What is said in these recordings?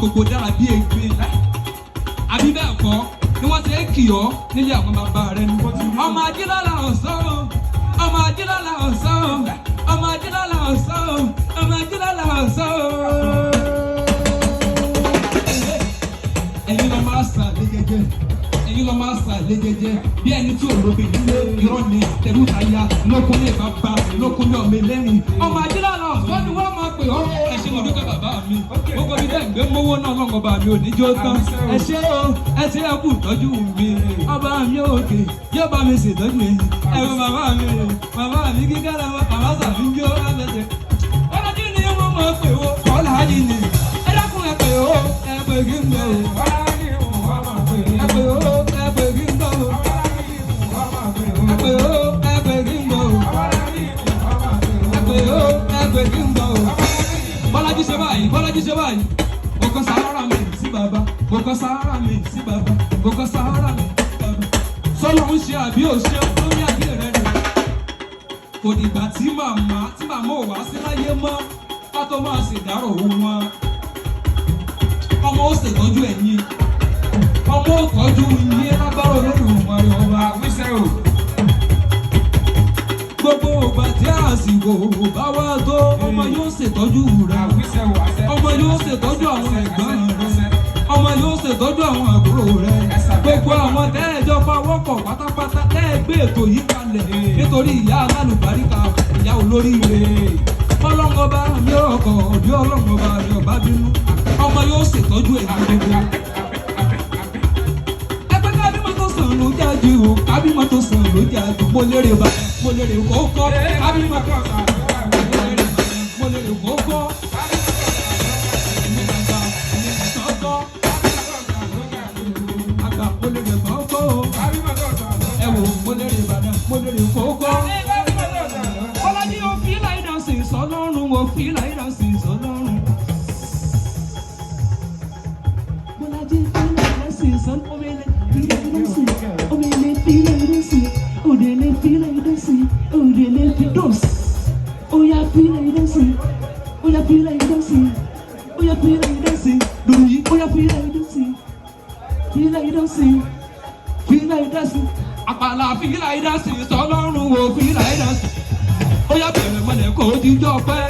gbogbo dára bí ègbé àbí bẹ́ẹ̀ kọ́ ni wọ́n ti ń kì ọ́ nílé àwọn bàbá rẹ ni. ọmọ ajílọ́lá ọ̀sán ọmọ ajílọ́lá ọ̀sán ọmọ ajílọ́lá ọ̀sán ọmọ ajílọ́lá ọ̀sán. ẹ̀yin lọ máa sà lẹ́gẹ́gẹ́ ẹ̀yin lọ máa sà lẹ́gẹ́gẹ́ bí ẹni tí ò lóbi nílé irọ́ ni tẹ̀lú táyà lókun lè bàbá lókun lè ọmọ ẹlẹ́rìn. ọmọ ajílọ́lá ọ̀sán ni wọ́n máa pè ọ́ ẹ̀ṣin mo dúpẹ́ bàbá mi gbogbo mi dẹ́gbẹ́ mówó náà lọ́ngọ̀ bá mi ò ní jó tán ẹ ṣé o ẹ ti ẹkú tọ́jú mi ọba mi òkè yóò bá mi ṣètọ́jú mi ẹ̀rọ bàbá mi kíkẹ́ lọ́wọ́ bàbá sàmì jó ẹ̀fẹ̀sẹ̀ ọlọ́dún ni wọ́n máa pè ó ọ̀là ájì ni ẹ dákun ẹ pè ó ẹ pè kí n bẹ̀ ó ẹ pè ó ẹ pè kí n bẹ̀ ó ẹ pè ó ẹ pè kí n bẹ̀ ó ẹ pè ó ẹ pè kí n bẹ̀ ó. Bọ́lájí ṣe báyìí mo kọ sahara mi sí bàbá mo kọ sahara mi sí bàbá mo kọ sahara mi sí bàbá sọlọ ń ṣe àbí òṣè lórí ayé rẹ rẹ kò dìgbà tí màmá ò wá sí láyé mọ́ ká tó máa ṣèdárò wọn ọmọ ó ṣètọ́jú ẹ̀yìn ọmọ ó tọ́jú yín lágbára Olódùmarè ọba wíṣẹ́ o. Gbogbo ògbà tí àsìkò bá wá tó ọmọ yóò ṣètọ́jú rẹ̀ ọmọ yóò ṣètọ́jú àwọn ẹ̀gbọ́n rẹ̀ ọmọ yóò ṣètọ́jú àwọn àbúrò rẹ̀ gbogbo àwọn tẹ́ẹ̀jọ́ pawọ́pọ̀ pátápátá tẹ́ẹ̀gbé ètò yìí kalẹ̀ nítorí ìyá alálùbáríkà ìyá olóríire ọlọ́ngọba mi ọkọ̀ bí ọlọ́ngọba mi ọba bínú ọmọ yóò ṣètọ́jú ẹ̀yìn gbogbo. Ló jáde o kábímọ tó sàn ló jáde mo lérè kókó kábímọ tó sàn mo lérè kókó àgbà mo lérè kókó ẹ wò mo lérè Ìbàdàn mo lérè kókó. Bọ́lájí o fi láìdá sí sọlọ́run o fi láìdá sí sọlọ́run. Bọ́lájí fi láìdá sí sọlọ́run. Àpàlà fìlà ìdásí sọlọ́run wo fìlà ìdásí ó yá bẹ̀rẹ̀ mọ́lẹ̀ kó jíjọ́ pẹ́.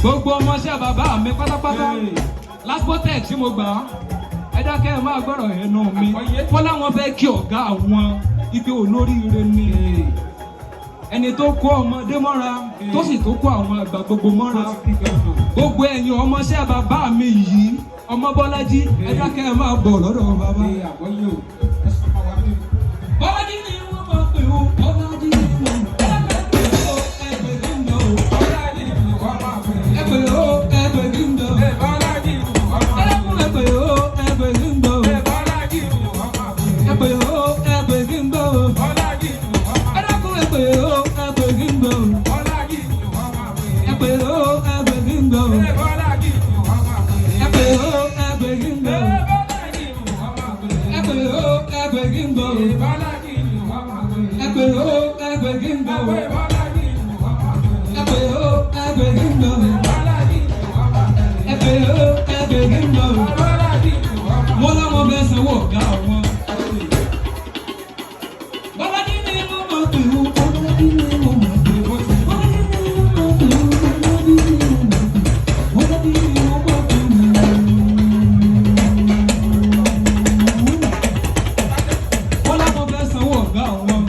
Gbogbo ọmọọṣẹ́ bàbá mi pátápátá lásìkò tí mo gbà á ẹ dákẹ́ ẹ máa gbọ́rọ̀ ẹnu mi wọ́n láwọn fẹ́ kí ọ̀gá àwọn ibi olóríire ni ẹni tó kó ọmọdé mọ́ra tó sì tó kó àwọn àgbà gbogbo mọ́ra gbogbo ẹ̀yin ọmọọṣẹ́ bàbá mi yìí ọmọ Bọ́lájí ẹ dákẹ́ ẹ máa bọ̀ lọ́dọ̀ bàbá. Bọ́lájí ni wọ́n máa pè ó Bọ́lájí ni wọ́n wọ́n láwọn bẹ́ẹ̀ sanwó ọ̀gá wọn. Bọ́lájí ni wọ́n máa pè ó Bọ́lájí ni wọ́n máa pè ó Bọ́lájí ni wọ́n máa pè ó Bọ́lájí ni wọ́n máa pè ó Bọ́lájí ni wọ́n máa pè ó. Wọ́n láwọn bẹ́ẹ̀ sanwó ọ̀gá wọn.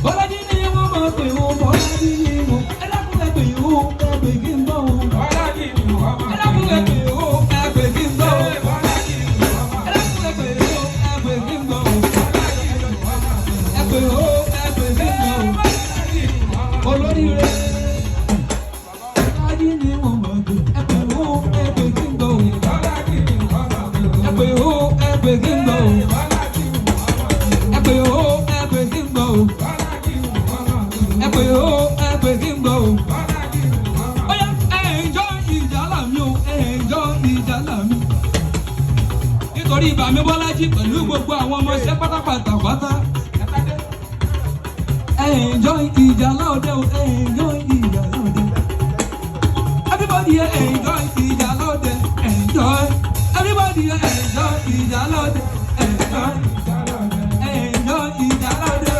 Bọ́lájí ni wọ́n máa pè ó Bọ́lájí ni wọ́n ẹ dákun ẹ pè ó ẹ pè kí n bọ̀ ó. Bọ́lájí ni wọ́n máa pè ó ẹ pè ó ẹ pè kí n bọ̀ ó. Olóríire Bọ́lájí ni wọ́n máa pè ẹ pè ó ẹ pè kí n bọ̀ ó. Ẹ pè ó ẹ pè kí n bọ̀ ó. Ẹ pè ó ẹ pè kí n bọ̀ ó. Ẹ pè ó ẹ pè kí n bọ̀ ó. nítorí ìbà mi Bọ́lájí pẹ̀lú gbogbo àwọn ọmọọṣẹ́ pátápátá pátá. Enjoy Ijala Ode, enjoy Ijala Ode. Everybody enjoy Ijala Ode, enjoy. Everybody enjoy Ijala Ode, enjoy. Enjoy Ijala Ode,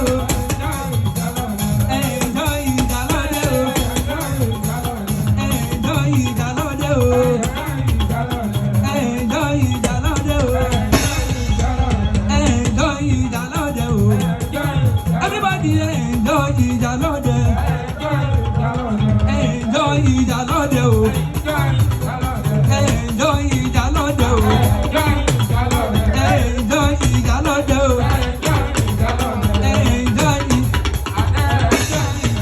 enjoy Ijala Ode, enjoy Ijala Ode, enjoy Ijala Ode, enjoy Ijala Ode. Everybody enjoy Ijala Ode, enjoy Ijala Ode, enjoy Ijala Ode, enjoy Ijala Ode, enjoy.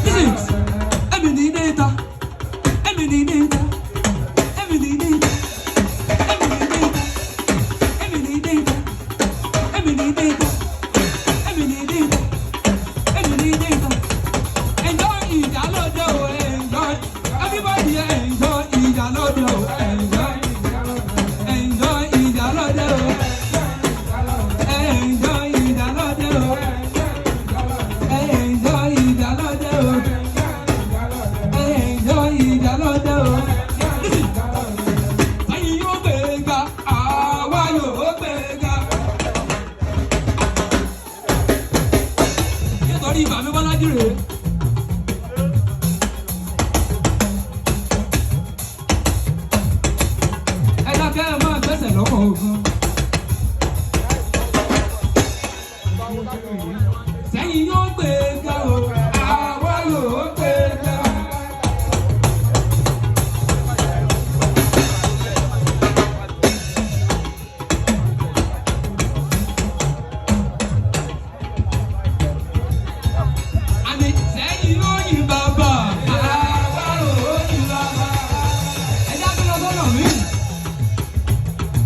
Listen, every data, every data, every data, every data, every data, every data. Enjoy Ijala Ode, enjoy. Everybody enjoy Ijala Ode, enjoy. Enjoy Ijala Ode, enjoy Ijala Ode, enjoy Ijala Ode, enjoy Ijala Ode. Listen, ayé yóò gbéga, àwa yóò gbéga. Nítorí ìbà mi Bọ́lájí rèé. Ẹ dákẹ́ ẹ máa gbẹ́sẹ̀ lọ́kọ̀ ogun. Sẹ́yìn yóò gbéga o, àwa yóò gbéga. Àní sẹ́yìn yóò yìn bàbá, àwa yóò yìn bàbá. Ẹ dákẹ́ lọ sọ́nà mi.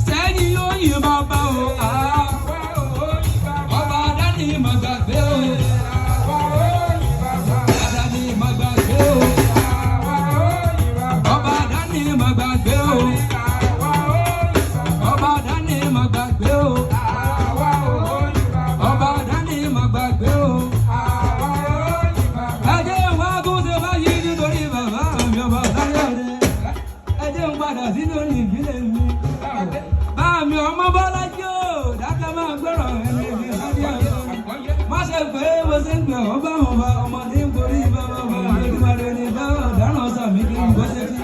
Sẹ́yìn yóò yìn bàbá o, àwa yóò yìn bàbá. Ọba Adani má gbàgbé o, Adani má gbàgbé o, Ọba Adani má gbàgbé o, Ọba Adani má gbàgbé o, Ọba Adani má gbàgbé o. Ẹjẹ́ ìwà gúnṣe báyìí nítorí bàbá mi Ọba Ijala Ode. Ẹjẹ́ ń padà sí lórí ìbílẹ̀ mi. Bá mi ọmọ Bọ́lájí o, dákẹ́ máa gbọ́rọ̀ ẹni ìdí sábẹ́ àgbọ̀. Má ṣe pé bó ṣe ń pè ọ́ bá wọn bá ọmọdé ń borí bàbá bàbá lójúmọ́lé ní bá ọ̀daràn sàmì kí n gbọ́ ṣe kí.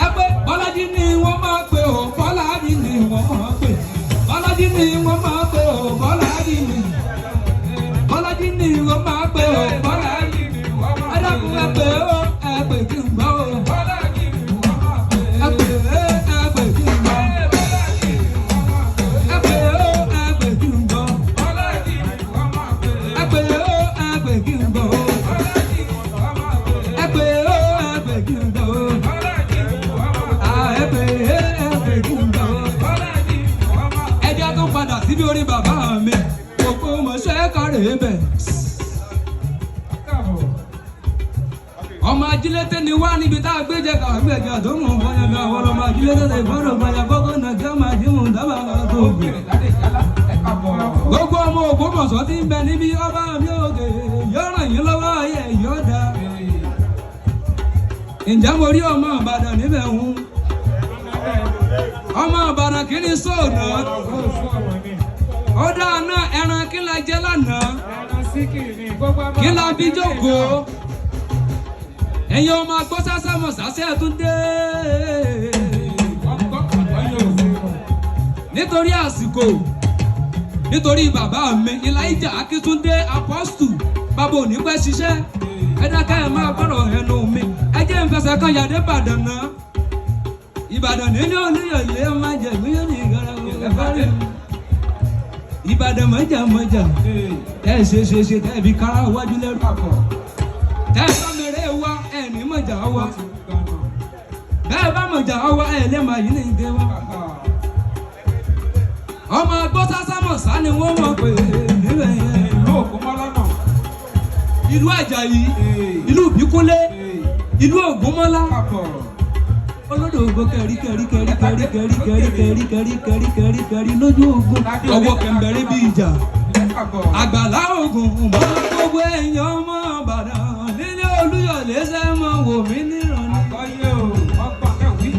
Ẹ pé Bọ́lájí ni wọ́n máa pè ó, Bọ́lájí ni wọ́n máa pè. Bọ́lájí ni wọ́n máa pè ó, Bọ́lájí ni. Bọ́lájí ni wọ́n máa pè ó, Bọ́lájí ni wọ́n máa pè. Ẹ dákun ẹ pè ó, ẹ pè kí n gbọ́ o. Bọ́lájí ni wọ́n máa pè. Ẹ pè ẹ pè kí n gbọ́. Ẹ pè ó, ẹ pè kí n gbọ́. Ẹ pè ó, ẹ pè kí n gbọ́. Ẹ pè ó, ẹ pè kí n gbọ́. Ẹ pè ẹ pè kí n gbọ́. Ẹ jẹ́ tó padà síbi orí bàbá mi. Kòkó mọ̀ṣẹ́ kárẹ̀ bẹ̀. Ọmọ ajílété ni wá níbi tá a gbé jẹ kàwé ẹ̀jẹ̀ tó mú bọ́yá bí àwọn ọmọ ajílété lè gbọ́dọ̀ bọ́yá bọ́kọ́ náà kí ọmọ ajímù dábàá tó gbé. Gbogbo ọmọ Ògbómọ̀ṣọ́ tí ń bẹ níbi ọba mi òkè yóò ràn yín lọ́wọ́ ayé yóò dá. Ǹjẹ́ mo rí ọmọ Ìbàdàn níbẹ̀ ń? Ọmọ Ìbàdàn kì í ní sóònà. Ó dáa náà ẹran kí la jẹ lánàá. Kí la bí jókòó. Ẹ̀yin ọmọ agbọ́sásá mọ̀ sásẹ́ tún dé. Nítorí àsìkò, nítorí bàbá mi Elijah Akíntúndé apọ́stù bàbá òní pẹ́ ṣiṣẹ́. Ẹ dákẹ́ ẹ máa gbọ́rọ̀ ẹnu mi. Ẹ jẹ́ ń fẹsẹ̀ kan yàdé Ìbàdàn náà. Ìbàdàn nílé Olúyọ̀lé máa jẹ ìgbéyàwó ní ìgbàlódé ẹ̀fọ́ rẹ̀. Ìbàdàn mọ̀jà tẹ́ ẹ ṣe tẹ́ ẹ fi kára wájú lẹ́rù àpọ̀. Tẹ́ ẹ bá mẹ́rẹ̀ wá ẹ̀ ní mọ̀jà wá. Bẹ́ẹ̀ bá mọ̀jà wá ẹ̀ lè máa yí ní ìdè wá. Ọmọ agbósásámọ̀ sá ni wọ́n mọ̀ pé níbẹ̀ yẹn. Ìlú Ògúnmọ́lá, ìlú Àjàyí, ìlú Ìbíkúnlé, ìlú Ògúnmọ́lá. olódògbò kẹrí lójú ogun ọwọ́ kẹ̀mbẹ̀rẹ̀ bí ìjà àgbàlá ogun mọ́ gbogbo èèyàn mọ́ Ìbàdàn nílé Olúyọ̀lé ṣe mọ́ wò mí níran ní.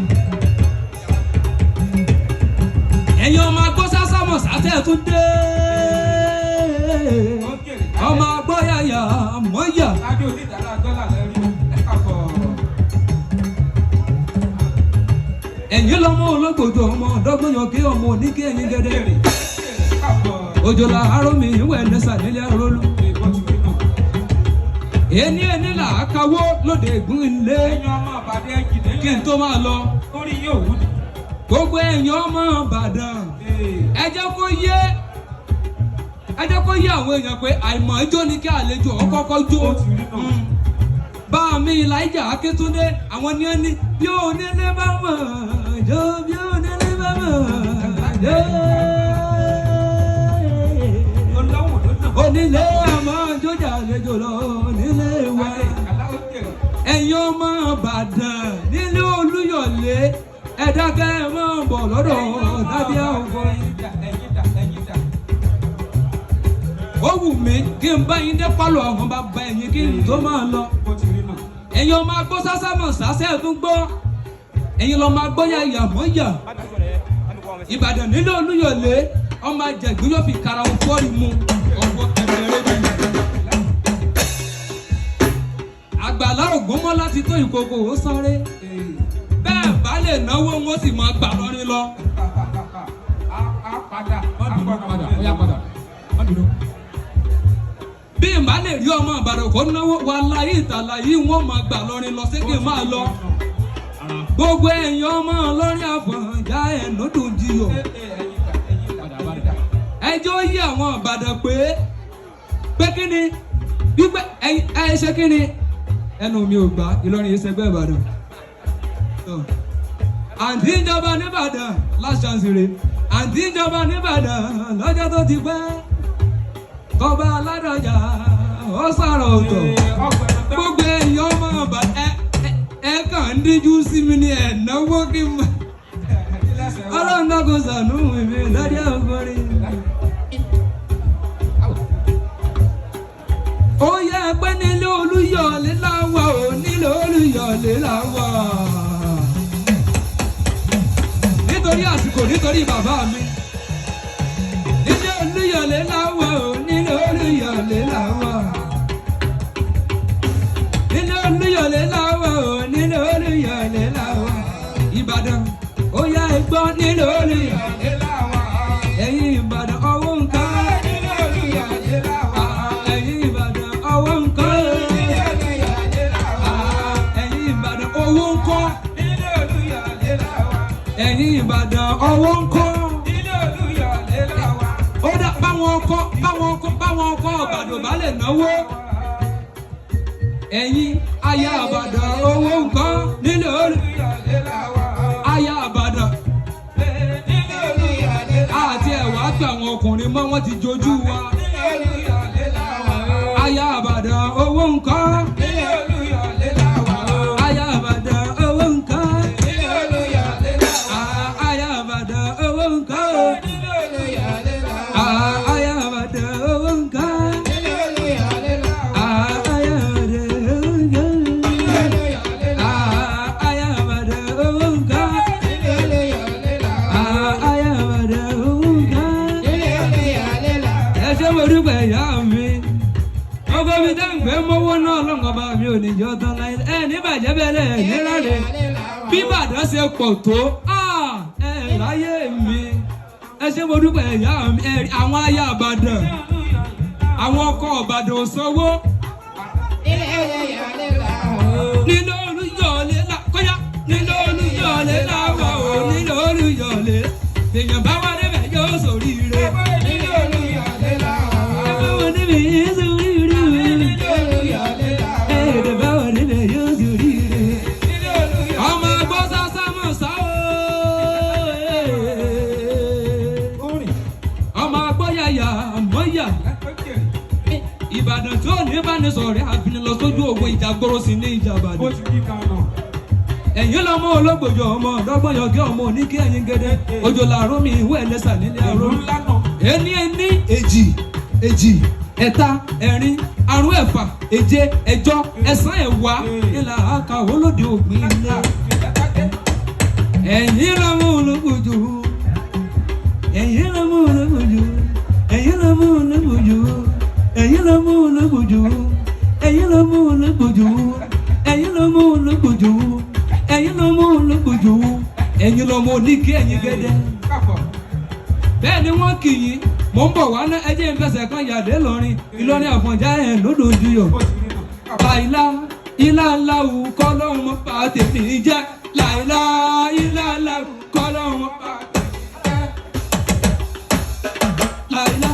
ẹ̀yin ọmọ agbó sásámọ̀ sátẹ̀ tún dé ọmọ agbó yàyà mọ́yà. ẹ̀yin lọ́mọ ológbòdo ọmọ ọ̀dọ́gbọ̀nyàn kí ọmọ oníkí ẹ̀yin gẹ́gẹ́ òjòlá arómi ìwẹ̀ ẹ̀nẹ́sà nílé arólú ẹni là á kawó lóde ìgún ilé kí n tó máa lọ gbogbo ẹ̀yin ọmọ Ìbàdàn ẹ jẹ́ kó yé àwọn èèyàn pé àìmọ̀ ijó ni kí àlejò ọkọ̀ọ̀kọ̀ jó bá mi Elijah Akíntúndé àwọn ní ẹni bí onílé bá mọ̀ jó bí onílé bá mọ̀ jó onílé àmọ́ jójà àlejò lọ onílé wa ẹ̀yin ọmọ Ìbàdàn nílé Olúyọ̀lé ẹ̀dákẹ́ ẹ̀ máa ń bọ̀ lọ́dọ̀ tàbí àwọn ó wù mí kí n bá yín dé pálọ̀ àwọn bàbá ẹ̀yìn kí n tó máa lọ ẹ̀yin ọmọ agbó sásámọ̀ sásẹ́ tún gbọ́ ẹ̀yin lọ́mọ agbó yàyà mọ́yà Ìbàdàn nílé Olúyọ̀lé ọmọ àjẹgbín yóò fi kara òfòrí mu ọwọ́ kẹrẹrẹ bí. àgbàlá ògbómọ́ láti tó ìkòkò ó sáré bẹ́ẹ̀ bá lè náwó wọn sì máa gbà lọ́rin lọ. bí n bá lè rí ọmọ Ìbàdàn kó náwó wa láyé ìtàlá yìí wọ́n máa gbà lọ́rin lọ sí kí n máa lọ. gbogbo èèyàn ọmọ lórí àfọ̀njá ẹ̀ lódùn jiyọ̀. ẹjọ́ yí àwọn Ìbàdàn pé kí ni wípé ẹ ṣe kí ni ẹnu mi ò gbà Ìlọrin yìí ṣẹgbẹ́ Ìbàdàn. àǹtí ìjọba nìbàdàn láṣàǹsìrè àǹtí ìjọba nìbàdàn lọ́jọ́ tó ti pẹ́ kọba aládọjà ó sọ̀rọ̀ ọ̀tọ̀ gbogbo èèyàn ọmọ ọba ẹ kàn ń díjú sí mi ní ẹ̀náwó kí n mọ̀ ọlọ́run náà kò sànú mi lọ́dí ọgọ́rin. ó yẹ pé nílé Olúyọ̀lé láwà ò nílé Olúyọ̀lé láwà nítorí àsìkò nítorí bàbá mi nílé Olúyọ̀lé láwà ò nílé Olúyọ̀lé láwà nílé Olúyọ̀lé láwà ò nílé Olúyọ̀lé láwà Ìbàdàn ó yá ẹ gbọ́ nílé Olúyọ̀lé láwà ẹ̀yin Ìbàdàn ọwọ́ nǹkan nílé Olúyọ̀lé láwà ẹ̀yin Ìbàdàn ọwọ́ nǹkan nílé Olúyọ̀lé láwà ẹ̀yin Ìbàdàn owó ńkọ́ nílé Olúyọ̀lé láwà ẹ̀yin Ìbàdàn ọwọ́ ńkọ́ nílé Olúyọ̀lé láwà ó dá báwọn ọkọ Ìbàdàn bá lè náwó ẹ̀yin aya Ìbàdàn owó nǹkan nílé Olúyọ̀lé láwà aya Ìbàdàn nílé Olúyọ̀lé láwà àti ẹ̀wà pé àwọn ọkùnrin mọ́ wọ́n ti jojú wa nílé Olúyọ̀lé láwà aya Ìbàdàn owó nǹkan nílé Olúyọ̀lé láwà aya Ìbàdàn owó nǹkan nílé Olúyọ̀lé láwà aya Ìbàdàn owó nǹkan nílé Olúyọ̀lé láwà aya Ìbàdàn owó nǹkan nílé Olúyọ̀lé láwà aya Ìbàdàn owó nǹkan nílé Olúyọ̀lé láwà aya Ìbàdàn owó nǹkan nílé Olúyọ̀lé láwà aya Ìbàdàn owó nǹkan nílé Olúyọ̀lé láwà. ẹ ṣé mo dúpẹ́ ìyá mi ọkọ mi dá ń gbé mọ́wọ́ náà lọ́ngàn bá mi ò ní jọ tán láyé ẹ ní bàjẹ́ bẹ́lẹ̀ nírọ̀lẹ́ bí Ìbàdàn ṣe pọ̀ tó ẹ láyé mi ẹ ṣé mo dúpẹ́ ìyá mi àwọn aya Ìbàdàn àwọn ọkọ Ìbàdàn ò sanwó nílé Olúyọ̀lé kọ́yá nílé Olúyọ̀lé láwọ̀ ò nílé Olúyọ̀lé èèyàn bá wà níbẹ̀ yóò ṣoríire nílé Olúyọ̀lé láwọ̀ ẹ bá wà níbẹ̀ yóò ṣoríire nílé Olúyọ̀lé láwọ̀ ẹ bá wà níbẹ̀ yóò ṣoríire nílé Olúyọ̀lé ọmọ ẹgbọ́ sásámọ̀ sáwọ́ ọmọ ẹgbọ́ yàyà mọ́yà Ìbàdàn tí ò ní bá ní sọ̀rọ̀ àfihàn lọ sójú ogun ìjà gbòòrò sí ní ìjà Ìbàdàn ẹ̀yin lọ́mọ ológbòjò ọmọ ọ̀dọ́gbọ́n yọ̀gẹ́ ọmọ oníkí ẹ̀yin gẹ́dẹ́ òjò làárọ̀ mi ìwé ẹlẹ́sà nílé àrò ẹni èjì èjì ẹ̀ta ẹ̀rin àrún ẹ̀fà èje ẹ̀jọ ẹ̀sán ẹ̀wá ìlà àkàwọ́ lóde ògbìn ilé ẹ̀yin lọ́mọ ológbòjò ẹ̀yin lọ́mọ ológbòjò ẹ̀yin lọ́mọ ológbòjò ẹ̀yin lọ́mọ ológbòjò ẹ̀yin lọ́mọ ológbòjò ẹ̀yin lọ́mọ ológbòjò ẹ̀yin lọ́mọ ológbòjò ẹ̀yin lọ́mọ oníkí ẹ̀yin gẹ́dẹ́ bẹ́ẹ̀ ni wọ́n kì í mò ń bọ̀ wá ná ẹjẹ́ ìfẹsẹ̀ kan yàdé lọ́rin Ìlọrin Àfọ̀njá ẹ̀ lódò ojúyọ̀ láìlá ilá ńlá wù kọ́ lọ́run mọ́ pa tèmi jẹ́ láìlá ilá ńlá wù kọ́ lọ́run mọ́ pa tèmi jẹ́ láìlá.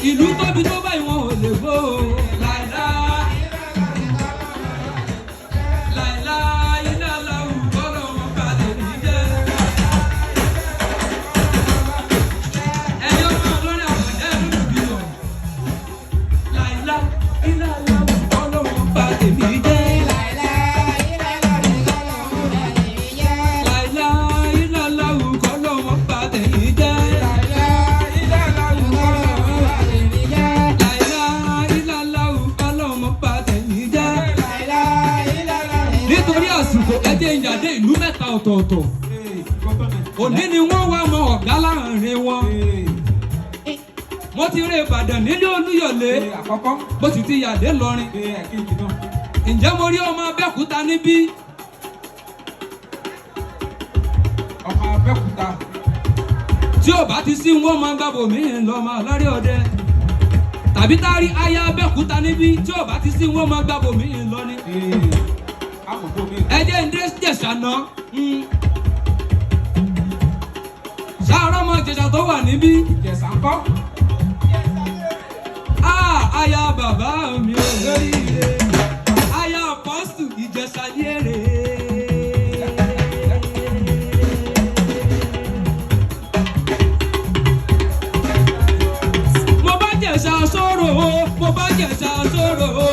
Ìlú tóbi tó báyìí wọn ò lè gbó láìlá láìlá iná láwù kọ́lọ́ wọn bá tèmi jẹ́ ẹ̀yọ́ máa lórí Àfọ̀njá lórí bí wọn láìlá iná láwù kọ́lọ́ wọn bá tèmi jẹ́ láìlá iná láwù kọ́lọ́ wọn bá tèmi jẹ́. Nítorí àsìkò ẹjẹ́ ìyàdé ìlú mẹ́ta ọ̀tọ̀ọ̀tọ̀ òní ni wọ́n wá mọ ọ̀gá láàrin wọn mo ti rí Ìbàdàn nílé Olúyọ̀lé bó sì ti yàdé lọ́rin ǹjẹ́ mo rí ọmọ Abẹ́òkúta níbí ọmọ Abẹ́òkúta tí ò bá ti sí wọn máa gbàbọ̀ mí lọ́mọ Aláré Ọdẹ tàbí tá a rí aya Abẹ́òkúta níbí tí ò bá ti sí wọn máa gbàbọ̀ mí lọ́ni ẹjẹ ń dé Ìjẹ̀ṣà náà ṣàárọ̀ ọmọ Ìjẹ̀ṣà tó wà níbí Ìjẹ̀ṣà ń kọ́ aya bàbá mi ò lórí ilé aya apọ́sù Ìjẹ̀ṣà ní èrè. mo bá Ìjẹ̀ṣà sọ̀rọ̀ o mo bá Ìjẹ̀ṣà sọ̀rọ̀ o.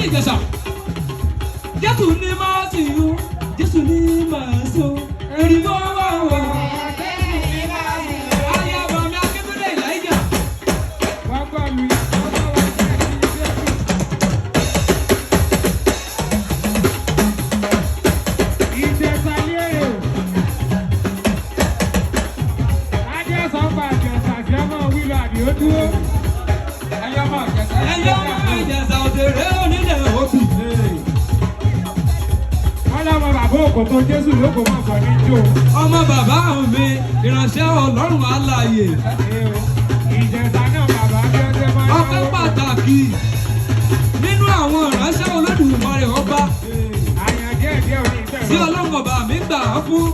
Ìjẹ̀ṣà Jésù ní máa sì yó Jésù ní máa so èrì bó wà wọ̀. Ayaba mi Akíntúndé Elijah. wá gbọ́ mi. Ìjẹ̀ṣà lérè ajẹ́sọ̀pá Ìjẹ̀ṣà jẹ́ mọ́ wíwá àdì ó dúró. Ẹyọ mọ Ìjẹ̀ṣà òṣèré onílẹ̀ òbí. Wọ́n lọ́mọ bàbá òkòtò Jésù ló kò mọ̀ kàn ní jò. Ọmọ bàbá mi ìránṣẹ́ Ọlọ́run alààyè. Ìjẹ̀ṣà náà bàbá bí ọjọ́ máa ń Ọpẹ́ pàtàkì nínú àwọn ìránṣẹ́ Olódùmarè ọba àyànjẹ́ ìdíẹ̀ òní ìfẹ́ tí Ọlọ́run ọba mi gbà á fún.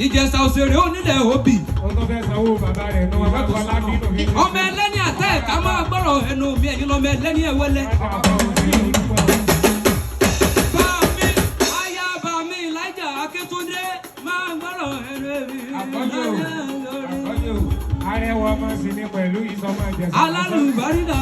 Ìjẹ̀ṣà òṣèré onílẹ̀ òbí. ó tó fẹ́ sanwó bàbá rẹ̀ ní wọn bá tó lábí nù. Ọmọ ẹlẹ́ni àtẹ́ ẹ̀ka máa gbọ́rọ̀ ẹnu mi ẹ̀yin lọ́mọ ẹlẹ́ni ẹ̀wẹ́lẹ́. Bàmí ayaba mi Elijah Akíntúndé máa gbọ́rọ̀ ẹnu mi. Arẹwà ọmọ sí ni pẹ̀lú ìsọmọ Ìjẹ̀ṣà. Alálùbáríkà